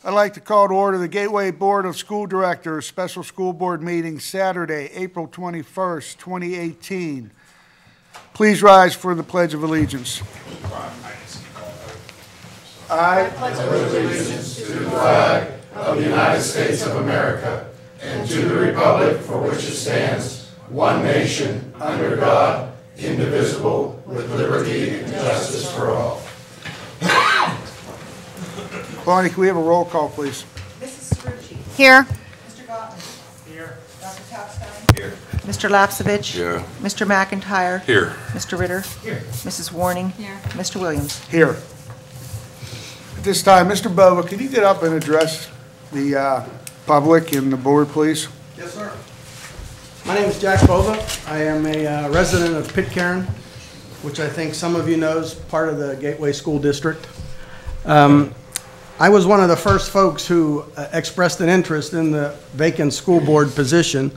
I'd like to call to order the Gateway Board of School Directors Special School Board meeting Saturday, April 21st, 2018. Please rise for the Pledge of Allegiance. I pledge allegiance to the flag of the United States of America and to the republic for which it stands, one nation, under God, indivisible, with liberty and justice for all. Bonnie, can we have a roll call, please? Mrs. Cerrucci. Here. Mr. Gottman. Here. Dr. Tapstein. Here. Mr. Lapsevich. Here. Mr. McIntyre. Here. Mr. Ritter. Here. Mrs. Warning. Here. Mr. Williams. Here. At this time, Mr. Bova, can you get up and address the public and the board, please? Yes, sir. My name is Jack Bova. I am a resident of Pitcairn, which I think some of you know is part of the Gateway School District. I was one of the first folks who expressed an interest in the vacant school board position.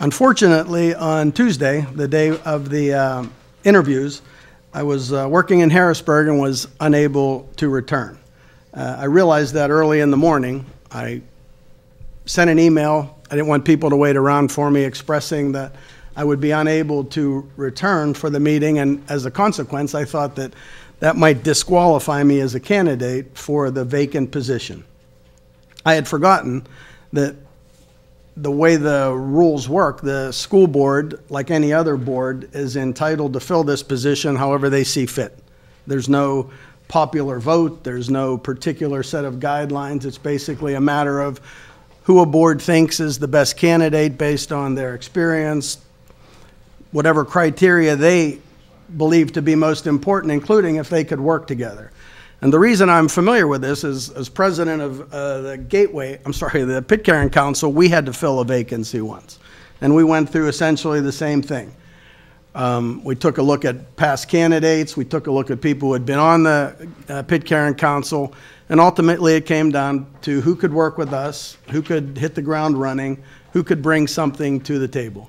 Unfortunately, on Tuesday, the day of the interviews, I was working in Harrisburg and was unable to return. I realized that early in the morning. I sent an email. I didn't want people to wait around for me, expressing that I would be unable to return for the meeting, and as a consequence, I thought that that might disqualify me as a candidate for the vacant position. I had forgotten that the way the rules work, the school board, like any other board, is entitled to fill this position however they see fit. There's no popular vote, there's no particular set of guidelines. It's basically a matter of who a board thinks is the best candidate based on their experience, whatever criteria they believe to be most important, including if they could work together. And the reason I'm familiar with this is, as president of the Pitcairn Council, we had to fill a vacancy once. And we went through essentially the same thing. We took a look at past candidates, we took a look at people who had been on the Pitcairn Council, and ultimately it came down to who could work with us, who could hit the ground running, who could bring something to the table.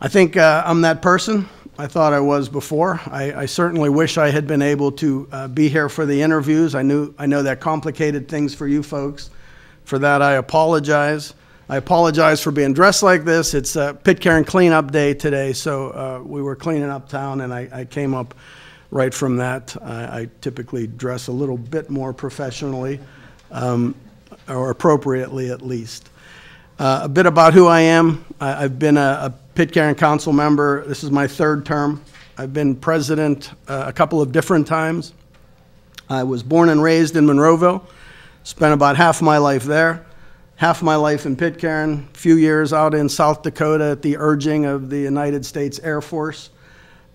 I think I'm that person. I thought I was before. I certainly wish I had been able to be here for the interviews. I know that complicated things for you folks. For that, I apologize. I apologize for being dressed like this. It's Pitcairn cleanup day today, so we were cleaning up town, and I came up right from that. I typically dress a little bit more professionally, or appropriately at least. A bit about who I am. I've been a Pitcairn Council member. This is my third term. I've been president a couple of different times. I was born and raised in Monroeville, spent about half my life there, half my life in Pitcairn, a few years out in South Dakota at the urging of the United States Air Force.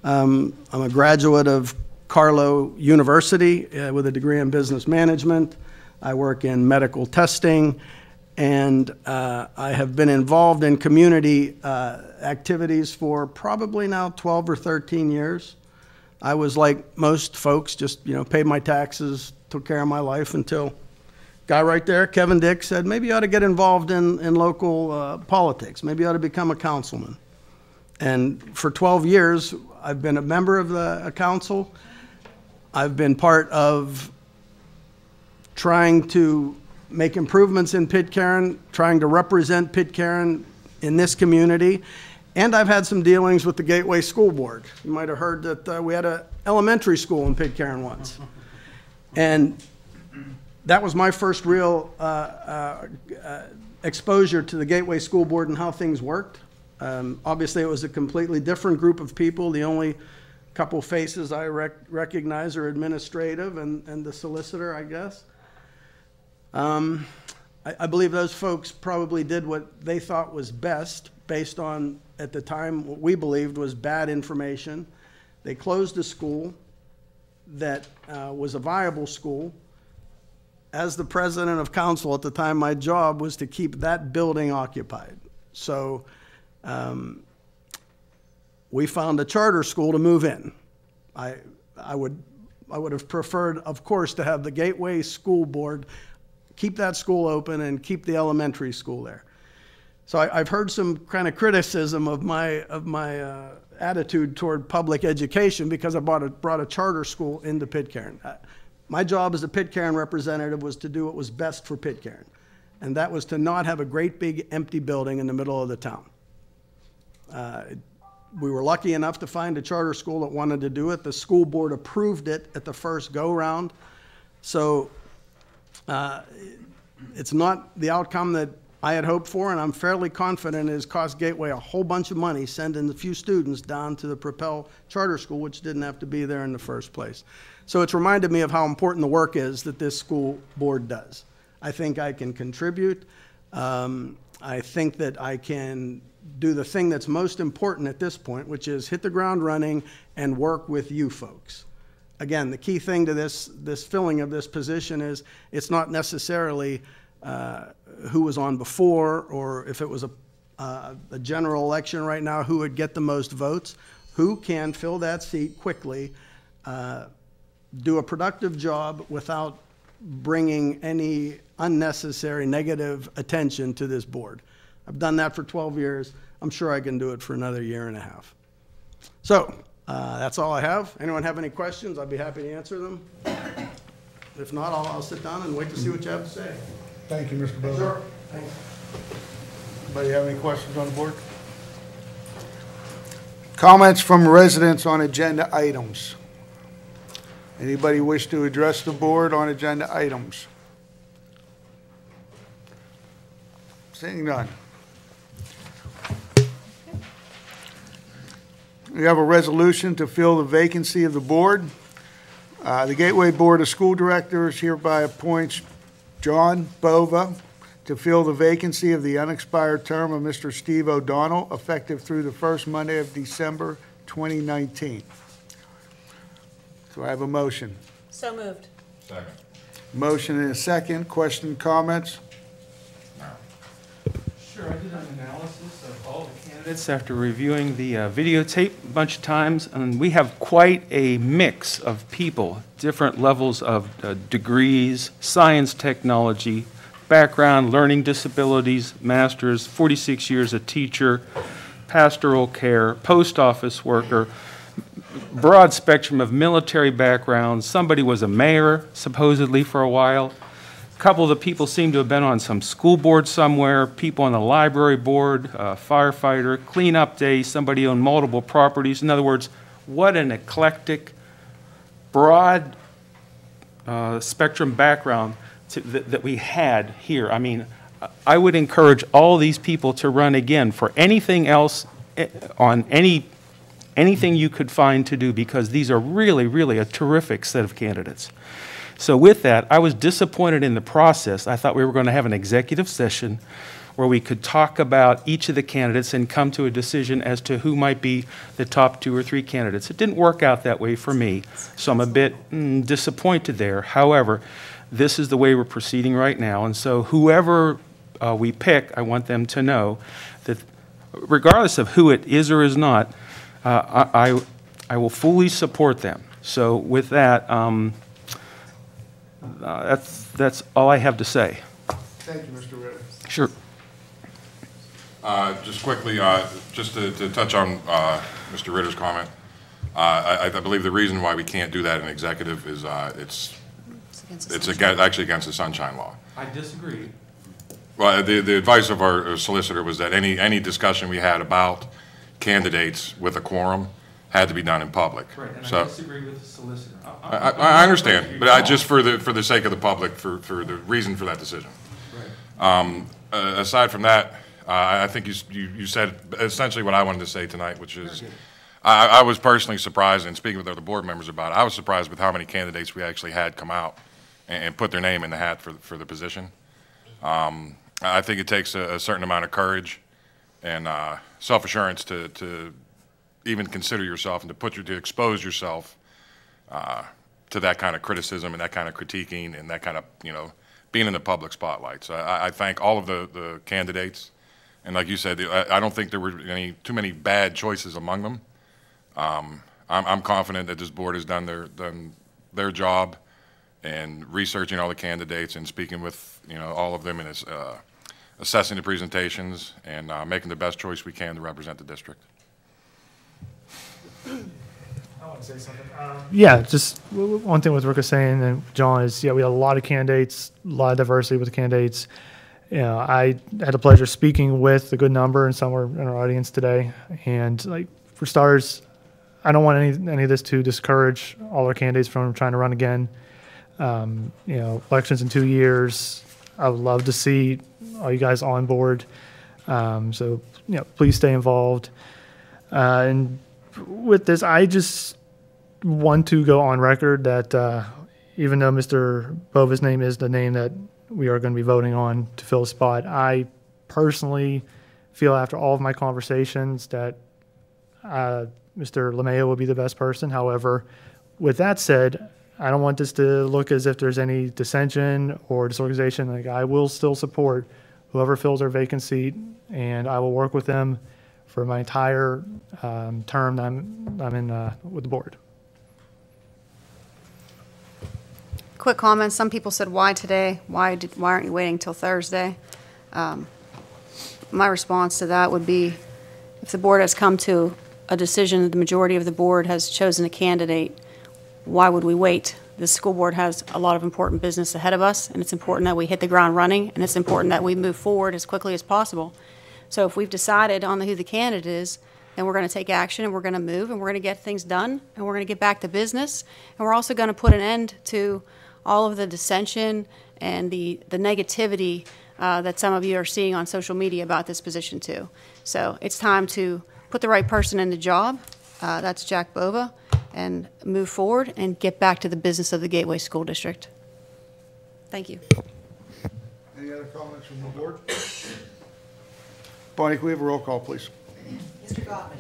I'm a graduate of Carlow University with a degree in business management. I work in medical testing, and I have been involved in community activities for probably now 12 or 13 years. I was like most folks, just paid my taxes, took care of my life until guy right there, Kevin Dick, said maybe you ought to get involved in local politics. Maybe you ought to become a councilman. And for 12 years, I've been a member of the council. I've been part of trying to make improvements in Pitcairn, trying to represent Pitcairn in this community, and I've had some dealings with the Gateway School Board. You might have heard that we had an elementary school in Pitcairn once. And that was my first real exposure to the Gateway School Board and how things worked. Obviously, it was a completely different group of people. The only couple faces I recognize are administrative and the solicitor, I guess. I believe those folks probably did what they thought was best based on, at the time, what we believed was bad information. They closed a school that was a viable school. As the president of council at the time, my job was to keep that building occupied. So we found a charter school to move in. I would have preferred, of course, to have the Gateway School Board keep that school open and keep the elementary school there. So I've heard some kind of criticism of my attitude toward public education because I brought a charter school into Pitcairn. My job as a Pitcairn representative was to do what was best for Pitcairn, and that was to not have a great big empty building in the middle of the town. We were lucky enough to find a charter school that wanted to do it. The school board approved it at the first go-round. So it's not the outcome that I had hoped for, and I'm fairly confident it has cost Gateway a whole bunch of money sending a few students down to the Propel Charter School, which didn't have to be there in the first place. So it's reminded me of how important the work is that this school board does. I think I can contribute. I think that I can do the thing that's most important at this point, which is hit the ground running and work with you folks. Again, the key thing to this filling of this position is it's not necessarily who was on before, or if it was a general election right now, who would get the most votes. Who can fill that seat quickly, do a productive job without bringing any unnecessary negative attention to this board. I've done that for 12 years. I'm sure I can do it for another year and a half. So that's all I have. Anyone have any questions? I'd be happy to answer them. If not, I'll sit down and wait to see what you have to say. Thank you, Mr. Bowden. Sure. Thanks. Anybody have any questions on the board? Comments from residents on agenda items. Anybody wish to address the board on agenda items? Seeing none. We have a resolution to fill the vacancy of the board. The Gateway Board of School Directors hereby appoints John Bova to fill the vacancy of the unexpired term of Mr. Steve O'Donnell, effective through the first Monday of December 2019. Do I have a motion? So moved. Second. Motion and a second. Question, comments? Sure, I did an analysis of all the candidates after reviewing the videotape a bunch of times, and we have quite a mix of people, different levels of degrees, science, technology, background, learning disabilities, masters, 46 years a teacher, pastoral care, post office worker, broad spectrum of military backgrounds. Somebody was a mayor, supposedly, for a while. A couple of the people seem to have been on some school board somewhere, people on the library board, firefighter, cleanup day, somebody owned multiple properties. In other words, what an eclectic, broad spectrum background that we had here. I mean, I would encourage all these people to run again for anything else on anything you could find to do, because these are really, really a terrific set of candidates. So with that, I was disappointed in the process. I thought we were going to have an executive session where we could talk about each of the candidates and come to a decision as to who might be the top 2 or 3 candidates. It didn't work out that way for me, so I'm a bit disappointed there. However, this is the way we're proceeding right now, and so whoever we pick, I want them to know that regardless of who it is or is not, I will fully support them. So with that, that's all I have to say. Thank you, Mr. Ritter. Sure. Just quickly, just to touch on Mr. Ritter's comment, I believe the reason why we can't do that in executive is it's actually against the Sunshine Law. I disagree. Well, the advice of our solicitor was that any discussion we had about candidates with a quorum had to be done in public. Right, and so, I disagree with the solicitor. I understand, but just for the sake of the public, for the reason for that decision. Right. Aside from that, I think you said essentially what I wanted to say tonight, which is I was personally surprised, and speaking with other board members about it, I was surprised with how many candidates we actually had come out and put their name in the hat for the position. I think it takes a certain amount of courage and self-assurance to even consider yourself and to expose yourself to that kind of criticism and that kind of critiquing and that kind of, being in the public spotlight. So I thank all of the candidates, and like you said, I don't think there were too many bad choices among them. I'm confident that this board has done their job and researching all the candidates and speaking with all of them and assessing the presentations and making the best choice we can to represent the district. How want to say something. Yeah, just one thing with Rick was saying and John is, we had a lot of candidates, a lot of diversity with the candidates. I had the pleasure of speaking with a good number, and some were in our audience today. And like for starters, I don't want any of this to discourage all our candidates from trying to run again. Elections in 2 years. I would love to see all you guys on board. So please stay involved. And with this, I just want to go on record that even though Mr. Bova's name is the name that we are going to be voting on to fill a spot, I personally feel after all of my conversations that Mr. LeMayo will be the best person. However, with that said, I don't want this to look as if there's any dissension or disorganization. Like, I will still support whoever fills our vacant seat, and I will work with them for my entire term that I'm in with the board. Quick comment. Some people said, "Why today? Why aren't you waiting till Thursday?" My response to that would be, if the board has come to a decision, the majority of the board has chosen a candidate, why would we wait? The school board has a lot of important business ahead of us, and it's important that we hit the ground running, and it's important that we move forward as quickly as possible. So if we've decided on who the candidate is, then we're going to take action, and we're going to move, and we're going to get things done, and we're going to get back to business, and we're also going to put an end to all of the dissension and the negativity that some of you are seeing on social media about this position too. So it's time to put the right person in the job. That's Jack Bova, and move forward and get back to the business of the Gateway School District. Thank you. Any other comments from the board? Bonnie, can we have a roll call, please? Mr. Gottman.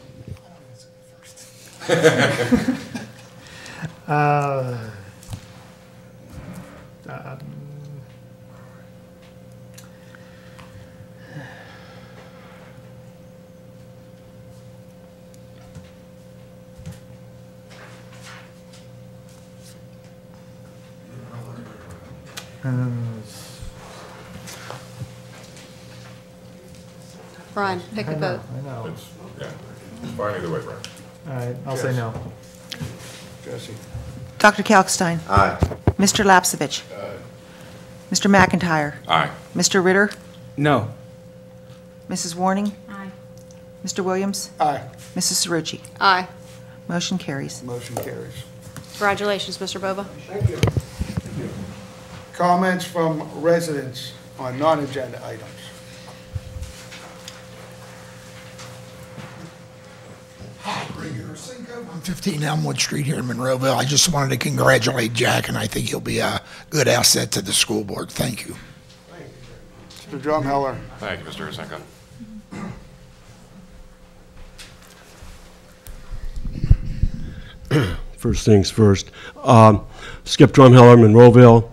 Brian, pick a vote. I know. It's fine either way, Brian. All right, I'll say no. Jesse? Dr. Kalkstein. Aye. Mr. Lapsevich. Mr. McIntyre. Aye. Mr. Ritter. No. Mrs. Warning. Aye. Mr. Williams. Aye. Mrs. Cerrucci. Aye. Motion carries. Motion carries. Congratulations, Mr. Bova. Thank you. Comments from residents on non-agenda items. Hi, Rigger Cinco, 115 Elmwood Street here in Monroeville. I just wanted to congratulate Jack, and I think he'll be a good asset to the school board. Thank you. Mr. Drumheller. Thank you, Mr. Usenko. First things first. Skip Drumheller, Monroeville.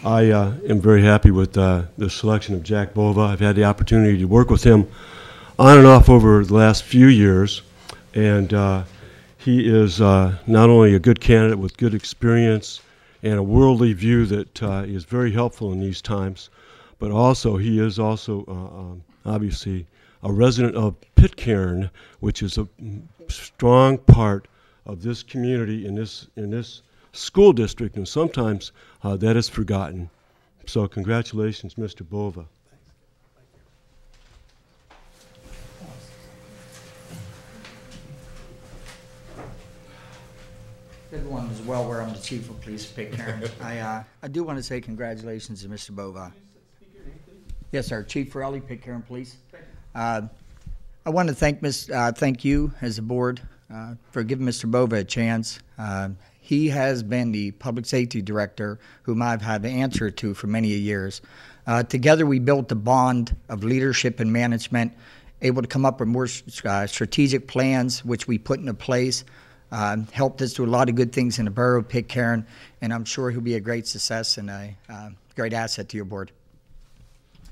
I am very happy with the selection of Jack Bova. I've had the opportunity to work with him on and off over the last few years, and he is not only a good candidate with good experience and a worldly view that is very helpful in these times, but also he is also obviously a resident of Pitcairn, which is a strong part of this community in this school district, and sometimes that is forgotten. So congratulations, Mr. Bova. Everyone as well, where I'm the chief of police of Pitcairn. I do want to say congratulations to Mr. Bova. Yes, sir, Chief Forelli, Pitcairn Police. I want to thank you as a board for giving Mr. Bova a chance. He has been the public safety director whom I've had to answer to for many years. Together we built a bond of leadership and management, able to come up with more strategic plans which we put into place. Helped us do a lot of good things in the borough of Pitcairn, and I'm sure he'll be a great success and a great asset to your board.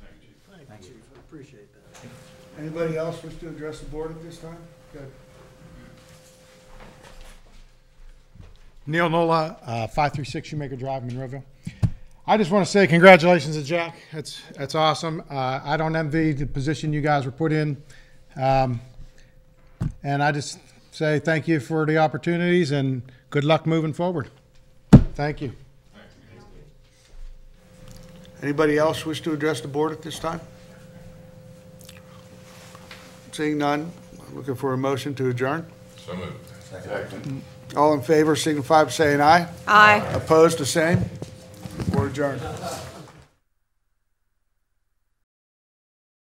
Thank you, Chief. I appreciate that. Anybody else wish to address the board at this time? Good. Neil Nola, 536 Shoemaker Drive, Monroeville. I just want to say congratulations to Jack. That's awesome. I don't envy the position you guys were put in. And I just say thank you for the opportunities and good luck moving forward. Thank you. Anybody else wish to address the board at this time? Seeing none, looking for a motion to adjourn. So moved. Second. All in favor signify by saying aye. Aye. Opposed, the same. We're adjourned.